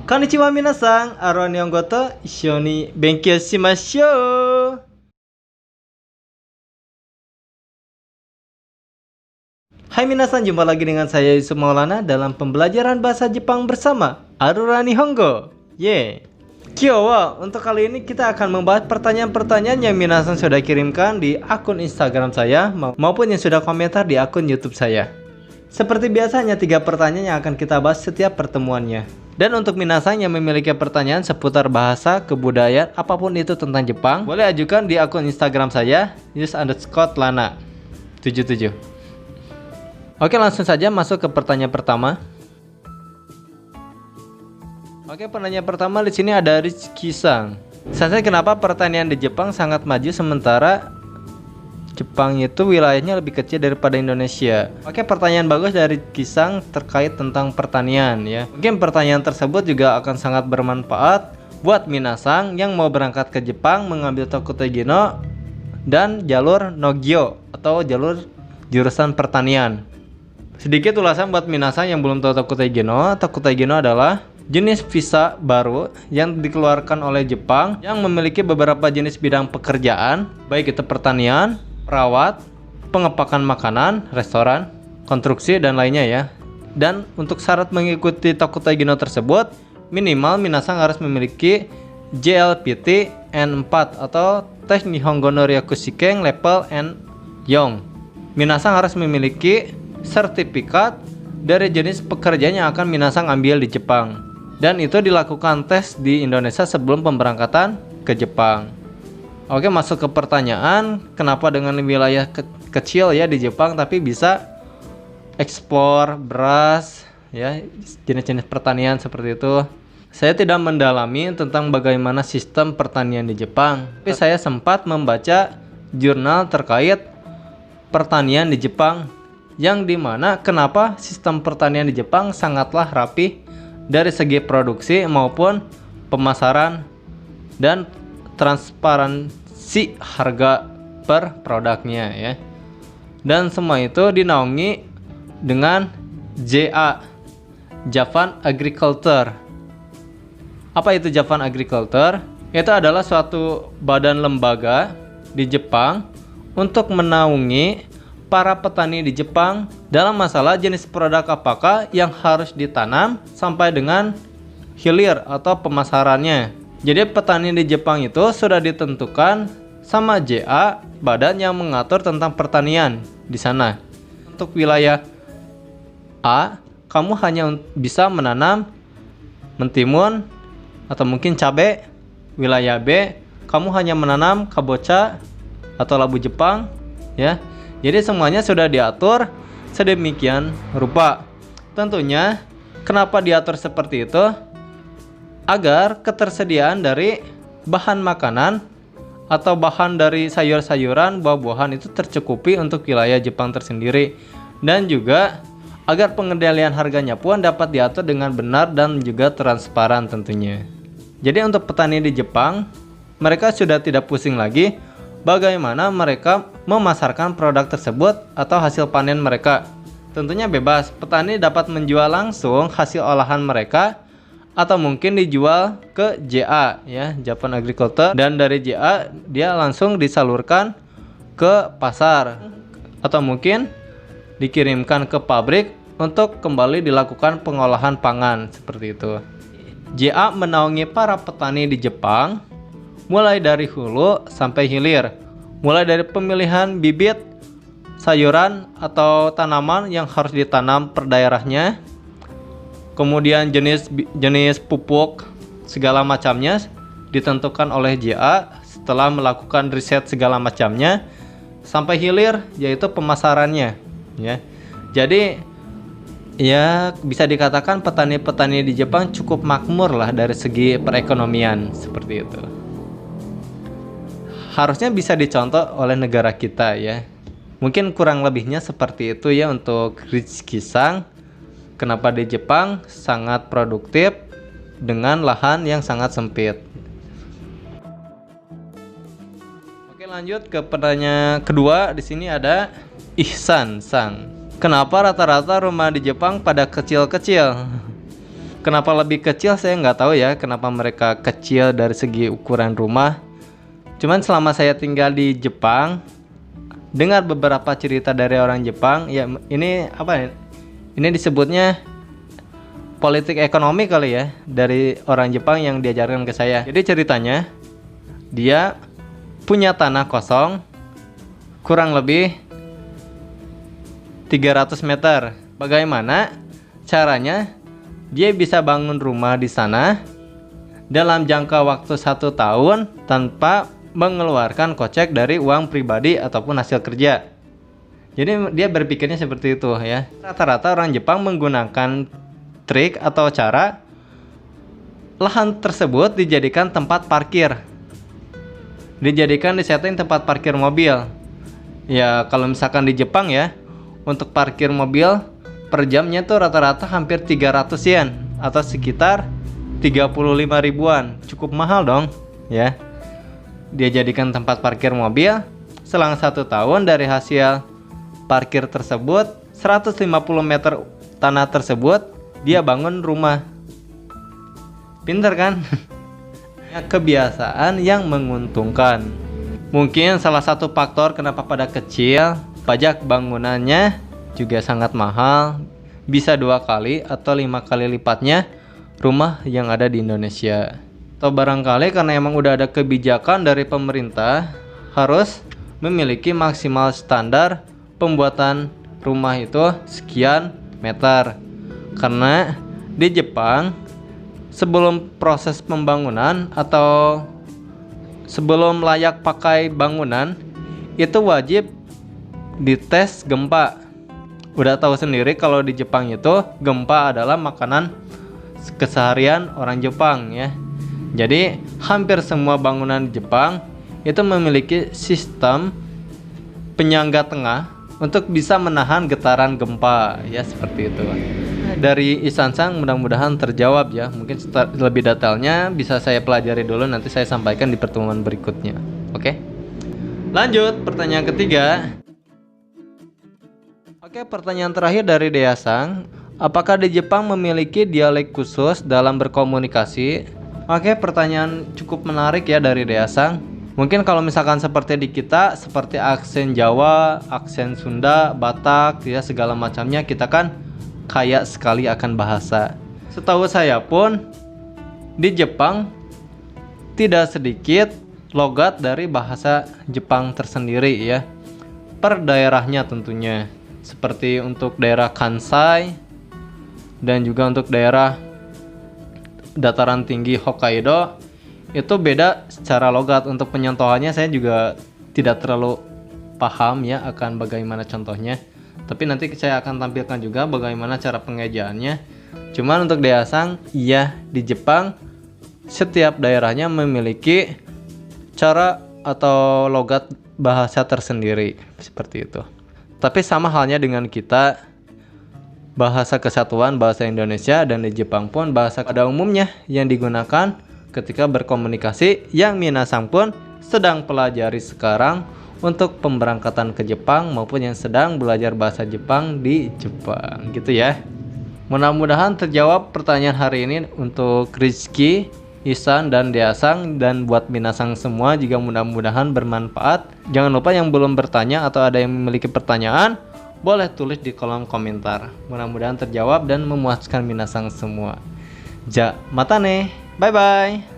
Konnichiwa minasan, Aro Nihongo to issho ni benkyou shimashou. Hai minasan, jumpa lagi dengan saya Yusuf Maulana dalam pembelajaran bahasa Jepang bersama Arura Nihongo. Kyo wa, untuk kali ini kita akan membahas pertanyaan-pertanyaan yang minasan sudah kirimkan di akun Instagram saya maupun yang sudah komentar di akun YouTube saya. Seperti biasa, hanya 3 pertanyaan yang akan kita bahas setiap pertemuannya. Dan untuk minasan yang memiliki pertanyaan seputar bahasa, kebudayaan, apapun itu tentang Jepang, boleh ajukan di akun Instagram saya yus_lana77. Oke, langsung saja masuk ke pertanyaan pertama. Oke, pertanyaan pertama di sini ada Rizky-san. Saya kenapa pertanian di Jepang sangat maju sementara Jepang itu wilayahnya lebih kecil daripada Indonesia? Oke, pertanyaan bagus dari Kisang terkait tentang pertanian ya. Mungkin pertanyaan tersebut juga akan sangat bermanfaat buat minasan yang mau berangkat ke Jepang mengambil Tokutei Gino dan jalur Nogyo atau jalur jurusan pertanian. Sedikit ulasan buat minasan yang belum tahu Tokutei Gino. Tokutei Gino adalah jenis visa baru yang dikeluarkan oleh Jepang yang memiliki beberapa jenis bidang pekerjaan, baik itu pertanian, perawat, pengepakan makanan, restoran, konstruksi, dan lainnya ya. Dan untuk syarat mengikuti Tokutei Gino tersebut, minimal minasan harus memiliki JLPT N4 atau Tes Nihongo no Ryakushiken level N4. Minasan harus memiliki sertifikat dari jenis pekerjaan yang akan minasan ambil di Jepang. Dan itu dilakukan tes di Indonesia sebelum pemberangkatan ke Jepang. Oke, masuk ke pertanyaan, kenapa dengan wilayah kecil ya di Jepang tapi bisa ekspor beras ya, jenis-jenis pertanian seperti itu. Saya tidak mendalami tentang bagaimana sistem pertanian di Jepang, tapi saya sempat membaca jurnal terkait pertanian di Jepang yang dimana kenapa sistem pertanian di Jepang sangatlah rapi dari segi produksi maupun pemasaran dan transparansi harga per produknya ya. Dan semua itu dinaungi dengan JA, Japan Agriculture. Apa itu Japan Agriculture? Itu adalah suatu badan lembaga di Jepang untuk menaungi para petani di Jepang dalam masalah jenis produk apakah yang harus ditanam sampai dengan hilir atau pemasarannya. Jadi petani di Jepang itu sudah ditentukan sama JA, badan yang mengatur tentang pertanian di sana. Untuk wilayah A, kamu hanya bisa menanam mentimun atau mungkin cabai. Wilayah B, kamu hanya menanam kabocha atau labu Jepang, ya. Jadi semuanya sudah diatur sedemikian rupa. Tentunya kenapa diatur seperti itu? Agar ketersediaan dari bahan makanan atau bahan dari sayur-sayuran, buah-buahan itu tercukupi untuk wilayah Jepang tersendiri. Dan juga agar pengendalian harganya pun dapat diatur dengan benar dan juga transparan tentunya. Jadi untuk petani di Jepang, mereka sudah tidak pusing lagi bagaimana mereka memasarkan produk tersebut atau hasil panen mereka. Tentunya bebas, petani dapat menjual langsung hasil olahan mereka atau mungkin dijual ke JA ya, Japan Agriculture, dan dari JA dia langsung disalurkan ke pasar atau mungkin dikirimkan ke pabrik untuk kembali dilakukan pengolahan pangan seperti itu. JA menaungi para petani di Jepang mulai dari hulu sampai hilir, mulai dari pemilihan bibit sayuran atau tanaman yang harus ditanam per daerahnya, kemudian jenis pupuk segala macamnya ditentukan oleh JA setelah melakukan riset segala macamnya, sampai hilir yaitu pemasarannya ya. Jadi ya bisa dikatakan petani-petani di Jepang cukup makmur lah dari segi perekonomian seperti itu. Harusnya bisa dicontoh oleh negara kita ya. Mungkin kurang lebihnya seperti itu ya untuk Rizky-san. Kenapa di Jepang sangat produktif dengan lahan yang sangat sempit. Oke, lanjut ke pertanyaan kedua. Di sini ada Ihsan-san. Kenapa rata-rata rumah di Jepang pada kecil-kecil? Kenapa lebih kecil saya nggak tahu ya, kenapa mereka kecil dari segi ukuran rumah. Cuman selama saya tinggal di Jepang, dengar beberapa cerita dari orang Jepang, ya ini apa ya? Ini disebutnya politik ekonomi kali ya, dari orang Jepang yang diajarkan ke saya. Jadi ceritanya, dia punya tanah kosong kurang lebih 300 meter. Bagaimana caranya dia bisa bangun rumah di sana dalam jangka waktu 1 tahun tanpa mengeluarkan kocek dari uang pribadi ataupun hasil kerja. Jadi dia berpikirnya seperti itu ya. Rata-rata orang Jepang menggunakan trik atau cara lahan tersebut dijadikan tempat parkir. Dijadikan disetting tempat parkir mobil. Ya kalau misalkan di Jepang ya, untuk parkir mobil per jamnya tuh rata-rata hampir 300 yen atau sekitar 35 ribuan. Cukup mahal dong ya. Dia jadikan tempat parkir mobil. Selang 1 tahun dari hasil parkir tersebut, 150 meter tanah tersebut dia bangun rumah. Pinter kan? Kebiasaan yang menguntungkan. Mungkin salah satu faktor kenapa pada kecil, pajak bangunannya juga sangat mahal. Bisa 2 kali atau 5 kali lipatnya rumah yang ada di Indonesia. Atau barangkali karena emang udah ada kebijakan dari pemerintah harus memiliki maksimal standar pembuatan rumah itu sekian meter. Karena di Jepang sebelum proses pembangunan atau sebelum layak pakai bangunan itu wajib dites gempa. Udah tahu sendiri kalau di Jepang itu gempa adalah makanan keseharian orang Jepang ya. Jadi hampir semua bangunan di Jepang itu memiliki sistem penyangga tengah untuk bisa menahan getaran gempa ya, seperti itu. Dari Isansang mudah-mudahan terjawab ya. Mungkin lebih detailnya bisa saya pelajari dulu, nanti saya sampaikan di pertemuan berikutnya. Oke. Lanjut pertanyaan ketiga. Oke, pertanyaan terakhir dari Deasang. Apakah di Jepang memiliki dialek khusus dalam berkomunikasi? Oke, pertanyaan cukup menarik ya dari Deasang. Mungkin kalau misalkan seperti di kita, seperti aksen Jawa, aksen Sunda, Batak, ya segala macamnya, kita kan kaya sekali akan bahasa. Setahu saya pun di Jepang tidak sedikit logat dari bahasa Jepang tersendiri ya. Per daerahnya tentunya. Seperti untuk daerah Kansai dan juga untuk daerah dataran tinggi Hokkaido itu beda secara logat. Untuk penyentuhannya saya juga tidak terlalu paham ya akan bagaimana contohnya, tapi nanti saya akan tampilkan juga bagaimana cara pengejaannya. Cuman untuk Deasang, iya di Jepang setiap daerahnya memiliki cara atau logat bahasa tersendiri seperti itu. Tapi sama halnya dengan kita, bahasa kesatuan bahasa Indonesia, dan di Jepang pun bahasa pada umumnya yang digunakan ketika berkomunikasi yang minasang pun sedang pelajari sekarang untuk pemberangkatan ke Jepang maupun yang sedang belajar bahasa Jepang di Jepang gitu ya. Mudah-mudahan terjawab pertanyaan hari ini untuk Rizky, Isan, dan Deasang, dan buat minasang semua juga mudah-mudahan bermanfaat. Jangan lupa yang belum bertanya atau ada yang memiliki pertanyaan boleh tulis di kolom komentar. Mudah-mudahan terjawab dan memuaskan minasang semua. Ja, mata nih. Bye bye.